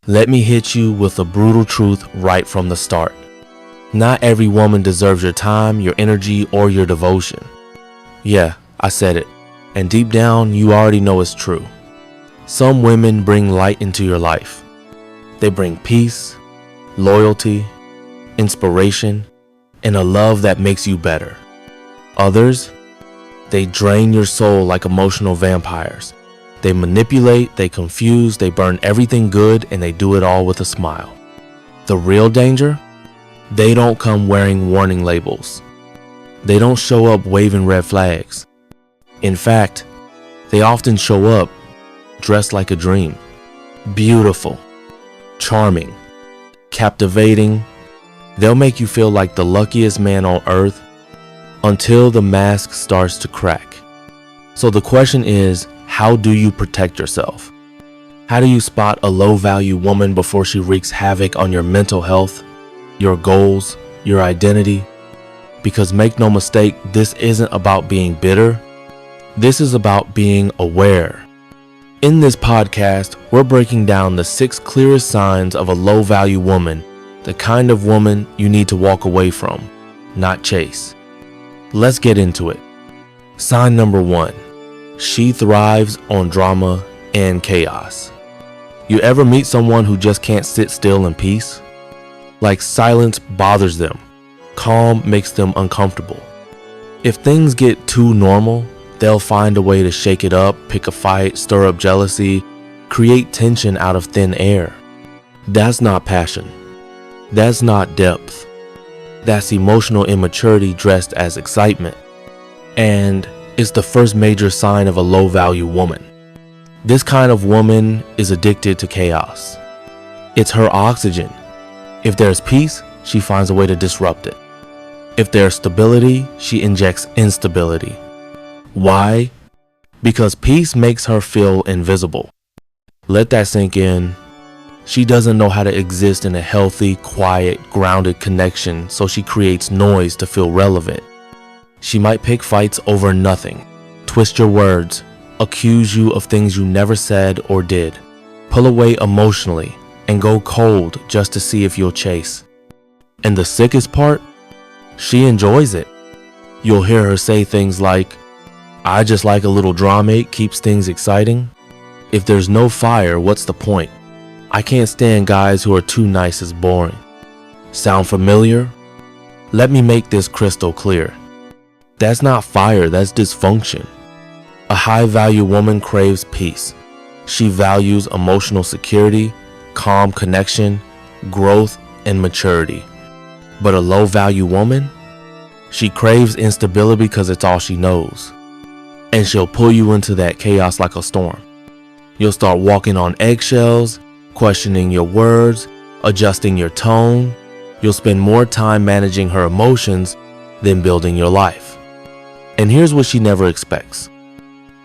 Let me hit you with a brutal truth right from the start. Not every woman deserves your time, your energy, or your devotion. Yeah, I said it, and deep down you already know it's true. Some women bring light into your life. They bring peace, loyalty, inspiration, and a love that makes you better. Others, they drain your soul like emotional vampires. They manipulate, they confuse, they burn everything good, and they do it all with a smile. The real danger? They don't come wearing warning labels. They don't show up waving red flags. In fact, they often show up dressed like a dream. Beautiful, charming, captivating. They'll make you feel like the luckiest man on earth until the mask starts to crack. So the question is, how do you protect yourself? How do you spot a low-value woman before she wreaks havoc on your mental health, your goals, your identity? Because make no mistake, this isn't about being bitter. This is about being aware. In this podcast, we're breaking down the 6 clearest signs of a low-value woman, the kind of woman you need to walk away from, not chase. Let's get into it. Sign number 1. She thrives on drama and chaos. You ever meet someone who just can't sit still in peace? Like silence bothers them. Calm makes them uncomfortable. If things get too normal, they'll find a way to shake it up, pick a fight, stir up jealousy, create tension out of thin air. That's not passion. That's not depth. That's emotional immaturity dressed as excitement. And it's the first major sign of a low-value woman. This kind of woman is addicted to chaos. It's her oxygen. If there's peace, she finds a way to disrupt it. If there's stability, she injects instability. Why? Because peace makes her feel invisible. Let that sink in. She doesn't know how to exist in a healthy, quiet, grounded connection, so she creates noise to feel relevant. She might pick fights over nothing, twist your words, accuse you of things you never said or did, pull away emotionally, and go cold just to see if you'll chase. And the sickest part? She enjoys it. You'll hear her say things like, "I just like a little drama, it keeps things exciting. If there's no fire, what's the point? I can't stand guys who are too nice is boring." Sound familiar? Let me make this crystal clear. That's not fire, that's dysfunction. A high-value woman craves peace. She values emotional security, calm connection, growth, and maturity. But a low-value woman? She craves instability because it's all she knows. And she'll pull you into that chaos like a storm. You'll start walking on eggshells, questioning your words, adjusting your tone. You'll spend more time managing her emotions than building your life. And here's what she never expects.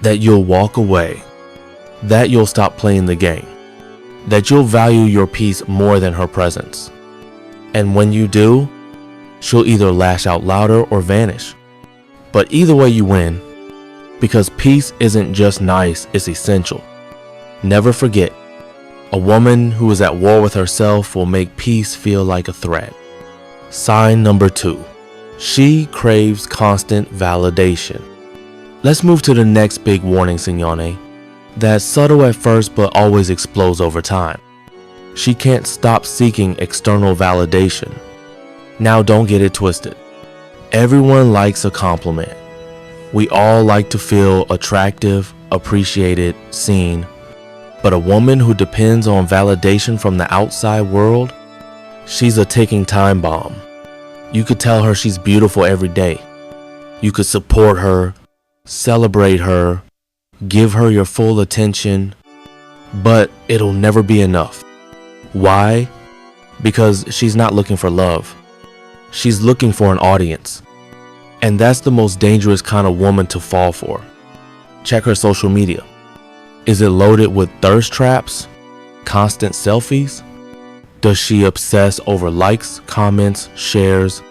That you'll walk away. That you'll stop playing the game. That you'll value your peace more than her presence. And when you do, she'll either lash out louder or vanish. But either way you win, because peace isn't just nice, it's essential. Never forget, a woman who is at war with herself will make peace feel like a threat. Sign number 2. She craves constant validation. Let's move to the next big warning, Signore. That's subtle at first but always explodes over time. She can't stop seeking external validation. Now don't get it twisted. Everyone likes a compliment. We all like to feel attractive, appreciated, seen. But a woman who depends on validation from the outside world, she's a ticking time bomb. You could tell her she's beautiful every day. You could support her, celebrate her, give her your full attention, but it'll never be enough. Why? Because she's not looking for love. She's looking for an audience. And that's the most dangerous kind of woman to fall for. Check her social media. Is it loaded with thirst traps? Constant selfies? Does she obsess over likes, comments, shares?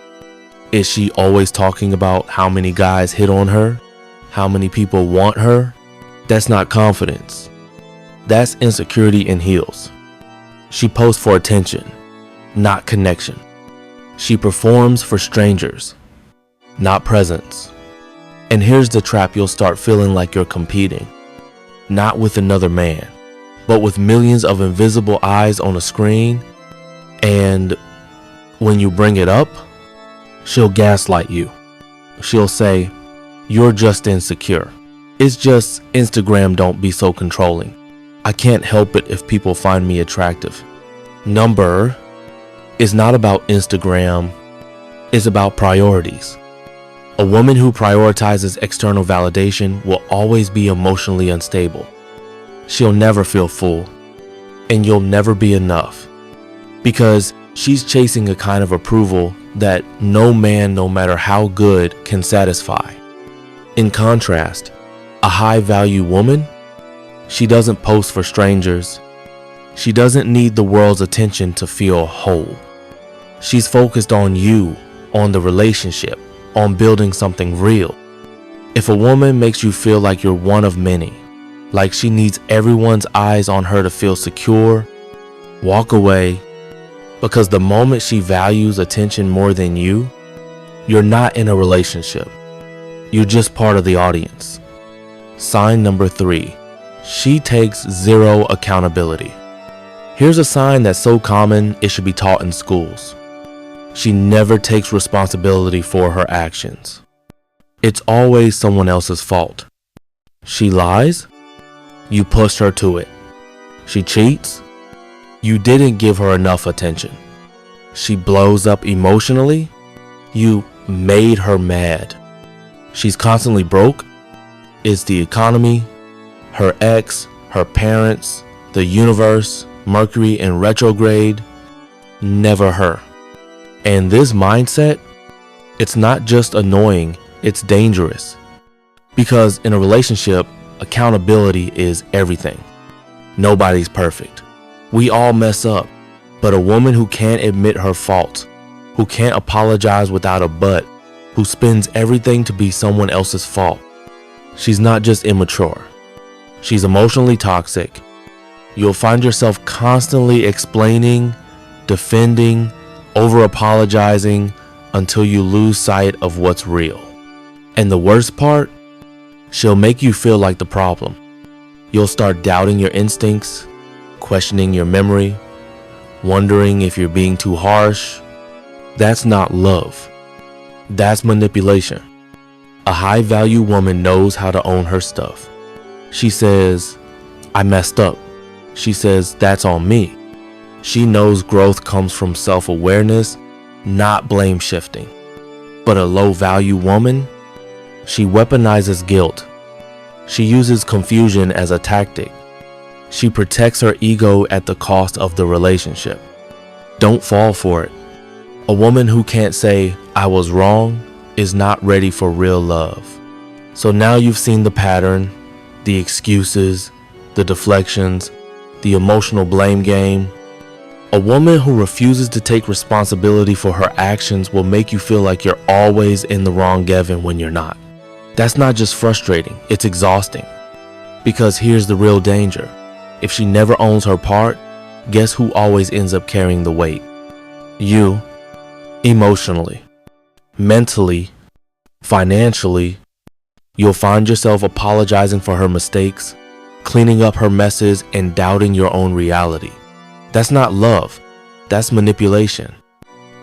Is she always talking about how many guys hit on her? How many people want her? That's not confidence. That's insecurity in heels. She posts for attention, not connection. She performs for strangers, not presence. And here's the trap: you'll start feeling like you're competing, not with another man, but with millions of invisible eyes on a screen. And when you bring it up, she'll gaslight you. She'll say, "You're just insecure. It's just Instagram, don't be so controlling. I can't help it if people find me attractive." Number is not about Instagram, it's about priorities. A woman who prioritizes external validation will always be emotionally unstable. She'll never feel full, and you'll never be enough, because she's chasing a kind of approval that no man, no matter how good, can satisfy. In contrast, a high-value woman, she doesn't post for strangers. She doesn't need the world's attention to feel whole. She's focused on you, on the relationship, on building something real. If a woman makes you feel like you're one of many, like she needs everyone's eyes on her to feel secure, walk away, because the moment she values attention more than you, you're not in a relationship. You're just part of the audience. Sign number 3, she takes zero accountability. Here's a sign that's so common it should be taught in schools. She never takes responsibility for her actions. It's always someone else's fault. She lies? You pushed her to it. She cheats? You didn't give her enough attention. She blows up emotionally? You made her mad. She's constantly broke? It's the economy, her ex, her parents, the universe, Mercury in retrograde. Never her. And this mindset, it's not just annoying, it's dangerous. Because in a relationship, accountability is everything. Nobody's perfect. We all mess up. But a woman who can't admit her faults, who can't apologize without a but, who spins everything to be someone else's fault, she's not just immature. She's emotionally toxic. You'll find yourself constantly explaining, defending, over-apologizing until you lose sight of what's real. And the worst part, she'll make you feel like the problem. You'll start doubting your instincts, questioning your memory, wondering if you're being too harsh. That's not love. That's manipulation. A high-value woman knows how to own her stuff. She says, "I messed up." She says, "That's on me." She knows growth comes from self-awareness, not blame shifting. But a low-value woman, she weaponizes guilt. She uses confusion as a tactic. She protects her ego at the cost of the relationship. Don't fall for it. A woman who can't say, "I was wrong," is not ready for real love. So now you've seen the pattern, the excuses, the deflections, the emotional blame game. A woman who refuses to take responsibility for her actions will make you feel like you're always in the wrong, Gavin, when you're not. That's not just frustrating, it's exhausting. Because here's the real danger. If she never owns her part, guess who always ends up carrying the weight? You. Emotionally, mentally, financially. You'll find yourself apologizing for her mistakes, cleaning up her messes, and doubting your own reality. That's not love, that's manipulation.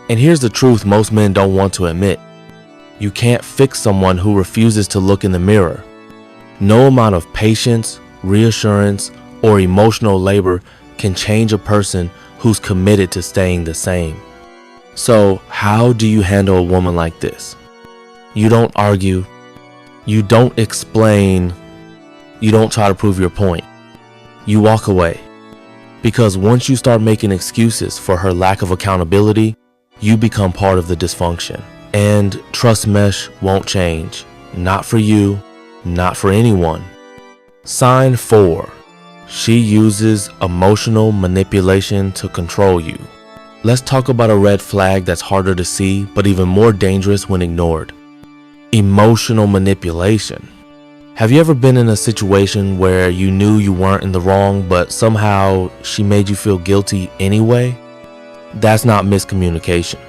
And here's the truth most men don't want to admit. You can't fix someone who refuses to look in the mirror. No amount of patience, reassurance, or emotional labor can change a person who's committed to staying the same. So how do you handle a woman like this? You don't argue, you don't explain, you don't try to prove your point. You walk away. Because once you start making excuses for her lack of accountability, you become part of the dysfunction. And trust mesh won't change. Not for you, not for anyone. Sign 4. She uses emotional manipulation to control you. Let's talk about a red flag that's harder to see, but even more dangerous when ignored. Emotional manipulation. Have you ever been in a situation where you knew you weren't in the wrong, but somehow she made you feel guilty anyway? That's not miscommunication.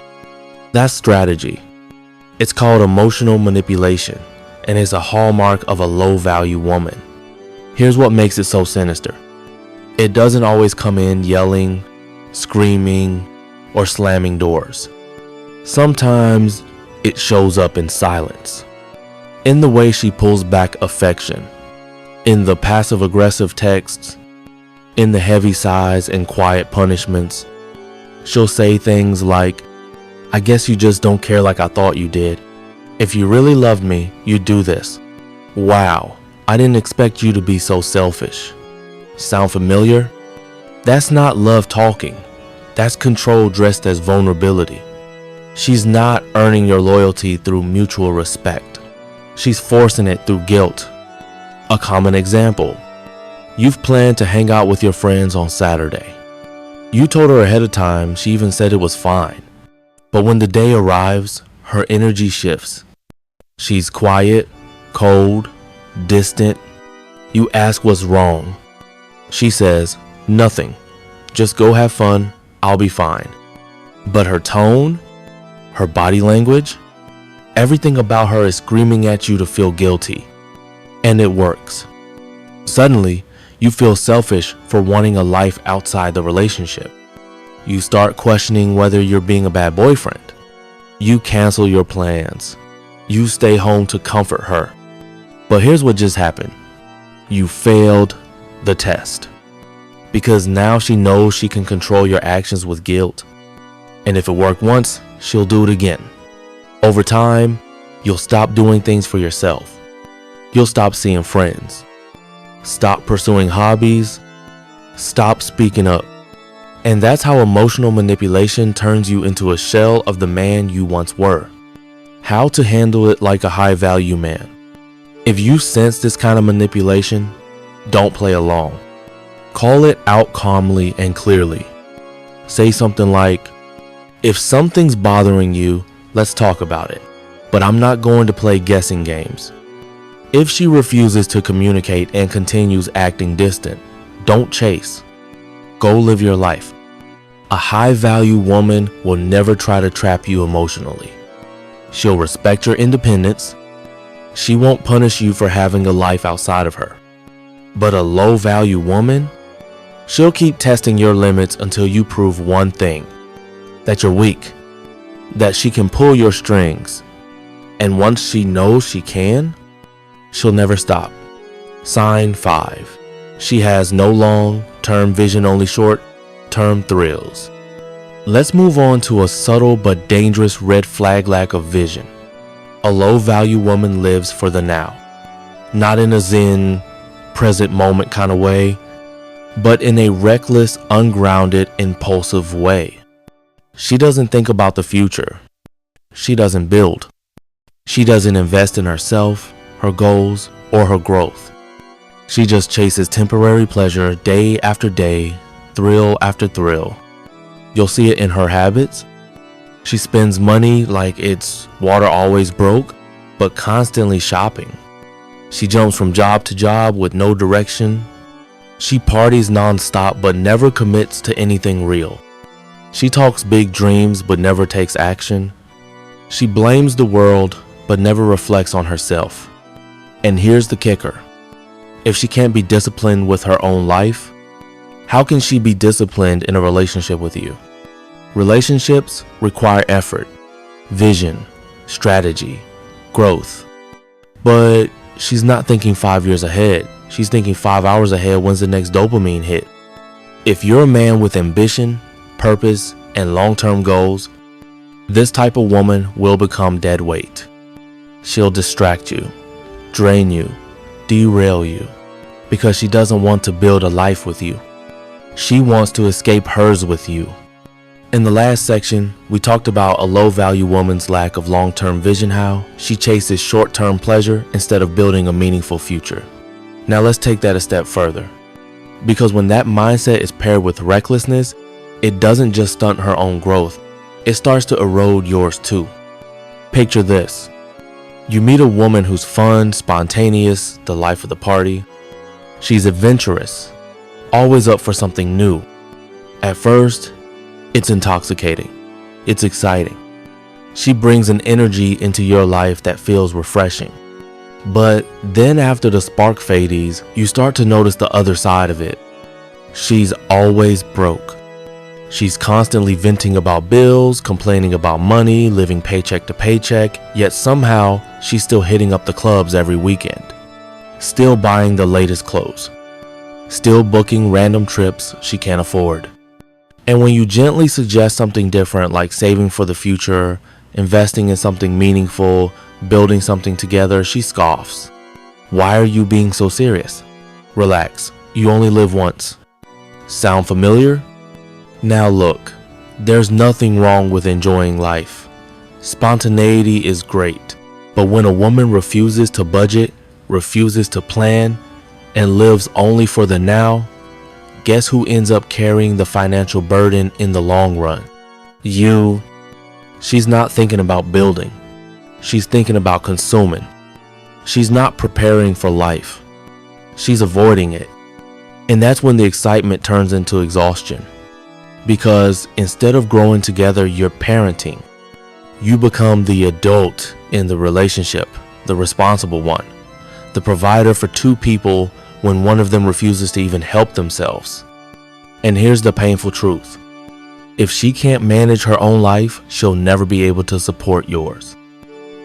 That's strategy. It's called emotional manipulation, and is a hallmark of a low-value woman. Here's what makes it so sinister. It doesn't always come in yelling, screaming, or slamming doors. Sometimes it shows up in silence, in the way she pulls back affection, in the passive-aggressive texts, in the heavy sighs and quiet punishments. She'll say things like, "I guess you just don't care like I thought you did. If you really loved me, you'd do this. Wow, I didn't expect you to be so selfish." Sound familiar? That's not love talking. That's control dressed as vulnerability. She's not earning your loyalty through mutual respect. She's forcing it through guilt. A common example. You've planned to hang out with your friends on Saturday. You told her ahead of time, she even said it was fine. But when the day arrives, her energy shifts. She's quiet, cold, distant. You ask what's wrong. She says, "Nothing. Just go have fun. I'll be fine." But her tone, her body language, everything about her is screaming at you to feel guilty. And it works. Suddenly, you feel selfish for wanting a life outside the relationship. You start questioning whether you're being a bad boyfriend. You cancel your plans. You stay home to comfort her. But here's what just happened. You failed the test. Because now she knows she can control your actions with guilt. And if it worked once, she'll do it again. Over time, you'll stop doing things for yourself. You'll stop seeing friends. Stop pursuing hobbies. Stop speaking up. And that's how emotional manipulation turns you into a shell of the man you once were. How to handle it like a high-value man. If you sense this kind of manipulation, don't play along. Call it out calmly and clearly. Say something like, "If something's bothering you, let's talk about it. But I'm not going to play guessing games." If she refuses to communicate and continues acting distant, don't chase. Go live your life. A high-value woman will never try to trap you emotionally. She'll respect your independence. She won't punish you for having a life outside of her. But a low-value woman, she'll keep testing your limits until you prove one thing: that you're weak, that she can pull your strings. And once she knows she can, she'll never stop. Sign 5. She has no long-term vision, only short-term thrills. Let's move on to a subtle but dangerous red flag: lack of vision. A low-value woman lives for the now. Not in a zen, present moment kind of way, but in a reckless, ungrounded, impulsive way. She doesn't think about the future. She doesn't build. She doesn't invest in herself, her goals, or her growth. She just chases temporary pleasure day after day, thrill after thrill. You'll see it in her habits. She spends money like it's water always broke, but constantly shopping. She jumps from job to job with no direction. She parties non-stop but never commits to anything real. She talks big dreams but never takes action. She blames the world but never reflects on herself. And here's the kicker. If she can't be disciplined with her own life, how can she be disciplined in a relationship with you? Relationships require effort, vision, strategy, growth. But she's not thinking 5 years ahead. She's thinking 5 hours ahead. When's the next dopamine hit? If you're a man with ambition, purpose, and long-term goals, this type of woman will become dead weight. She'll distract you, drain you, derail you, because she doesn't want to build a life with you. She wants to escape hers with you. In the last section, we talked about a low-value woman's lack of long-term vision, how she chases short-term pleasure instead of building a meaningful future. Now let's take that a step further. Because when that mindset is paired with recklessness, it doesn't just stunt her own growth, it starts to erode yours too. Picture this. You meet a woman who's fun, spontaneous, the life of the party. She's adventurous, always up for something new. At first, it's intoxicating. It's exciting. She brings an energy into your life that feels refreshing. But then after the spark fades, you start to notice the other side of it. She's always broke. She's constantly venting about bills, complaining about money, living paycheck to paycheck, yet somehow she's still hitting up the clubs every weekend. Still buying the latest clothes. Still booking random trips she can't afford. And when you gently suggest something different, like saving for the future, investing in something meaningful, building something together, she scoffs. Why are you being so serious? Relax, you only live once. Sound familiar? Now look, there's nothing wrong with enjoying life. Spontaneity is great, but when a woman refuses to budget, refuses to plan, and lives only for the now, guess who ends up carrying the financial burden in the long run? You. She's not thinking about building. She's thinking about consuming. She's not preparing for life. She's avoiding it. And that's when the excitement turns into exhaustion. Because instead of growing together, you're parenting. You become the adult in the relationship, the responsible one, the provider for two people when one of them refuses to even help themselves. And here's the painful truth. If she can't manage her own life, she'll never be able to support yours.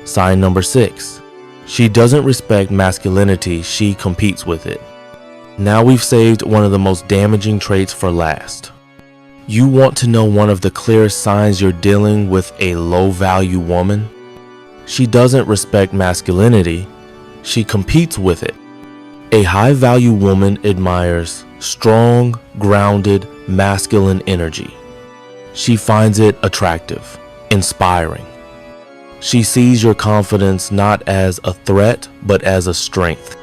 Sign number 6. She doesn't respect masculinity, she competes with it. Now we've saved one of the most damaging traits for last. You want to know one of the clearest signs you're dealing with a low-value woman? She doesn't respect masculinity, she competes with it. A high-value woman admires strong, grounded, masculine energy. She finds it attractive, inspiring. She sees your confidence not as a threat, but as a strength.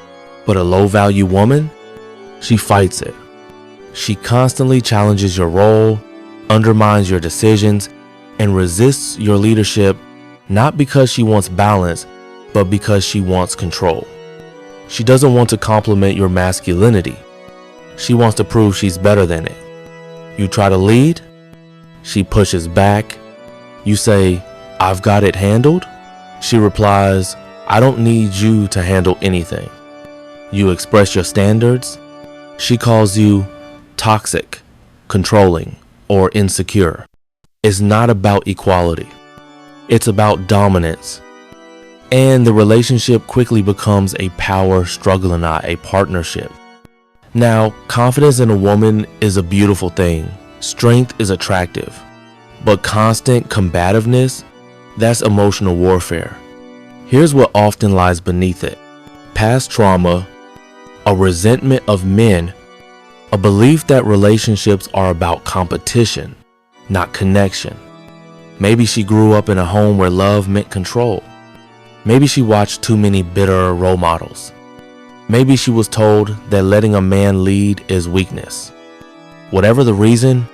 But a low-value woman? She fights it. She constantly challenges your role, undermines your decisions, and resists your leadership, not because she wants balance, but because she wants control. She doesn't want to compliment your masculinity. She wants to prove she's better than it. You try to lead, she pushes back. You say, "I've got it handled." She replies, "I don't need you to handle anything." You express your standards. She calls you toxic, controlling, or insecure. It's not about equality. It's about dominance. And the relationship quickly becomes a power struggle and not a partnership. Now, confidence in a woman is a beautiful thing. Strength is attractive. But constant combativeness, that's emotional warfare. Here's what often lies beneath it. Past trauma, a resentment of men, a belief that relationships are about competition, not connection. Maybe she grew up in a home where love meant control. Maybe she watched too many bitter role models. Maybe she was told that letting a man lead is weakness. Whatever the reason,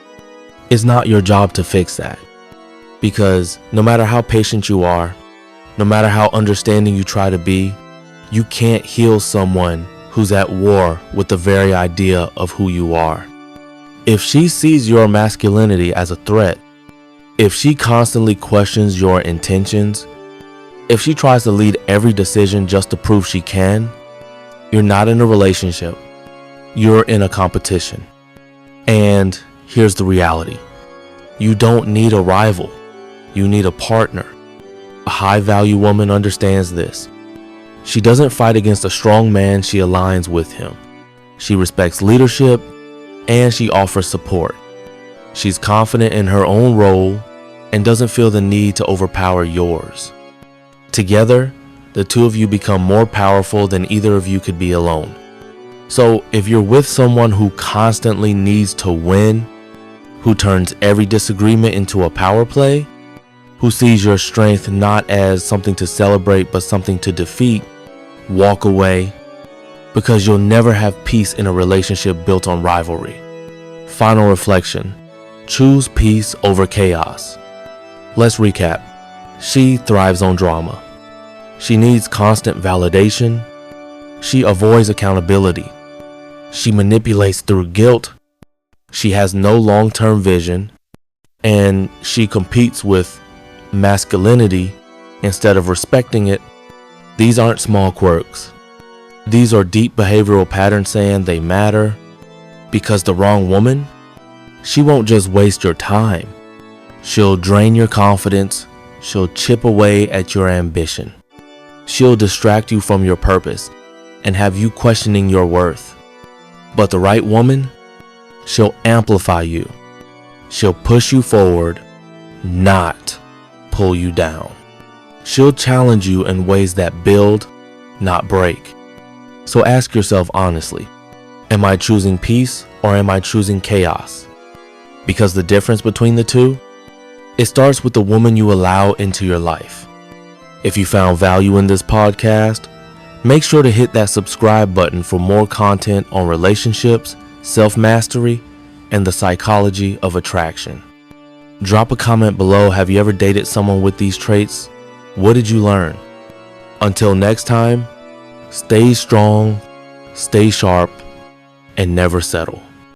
it's not your job to fix that. Because no matter how patient you are, no matter how understanding you try to be, you can't heal someone who's at war with the very idea of who you are. If she sees your masculinity as a threat, if she constantly questions your intentions, if she tries to lead every decision just to prove she can, you're not in a relationship. You're in a competition. And here's the reality. You don't need a rival. You need a partner. A high-value woman understands this. She doesn't fight against a strong man, she aligns with him. She respects leadership, and she offers support. She's confident in her own role and doesn't feel the need to overpower yours. Together, the two of you become more powerful than either of you could be alone. So if you're with someone who constantly needs to win, who turns every disagreement into a power play, who sees your strength not as something to celebrate but something to defeat, walk away, because you'll never have peace in a relationship built on rivalry. Final reflection. Choose peace over chaos. Let's recap. She thrives on drama. She needs constant validation. She avoids accountability. She manipulates through guilt. She has no long-term vision. And she competes with masculinity instead of respecting it. These aren't small quirks. These are deep behavioral patterns saying they matter, because the wrong woman, she won't just waste your time. She'll drain your confidence. She'll chip away at your ambition. She'll distract you from your purpose and have you questioning your worth. But the right woman, she'll amplify you. She'll push you forward, not pull you down. She'll challenge you in ways that build, not break. So ask yourself honestly, am I choosing peace or am I choosing chaos? Because the difference between the two, it starts with the woman you allow into your life. If you found value in this podcast, make sure to hit that subscribe button for more content on relationships, self-mastery, and the psychology of attraction. Drop a comment below. Have you ever dated someone with these traits? What did you learn? Until next time, stay strong, stay sharp, and never settle.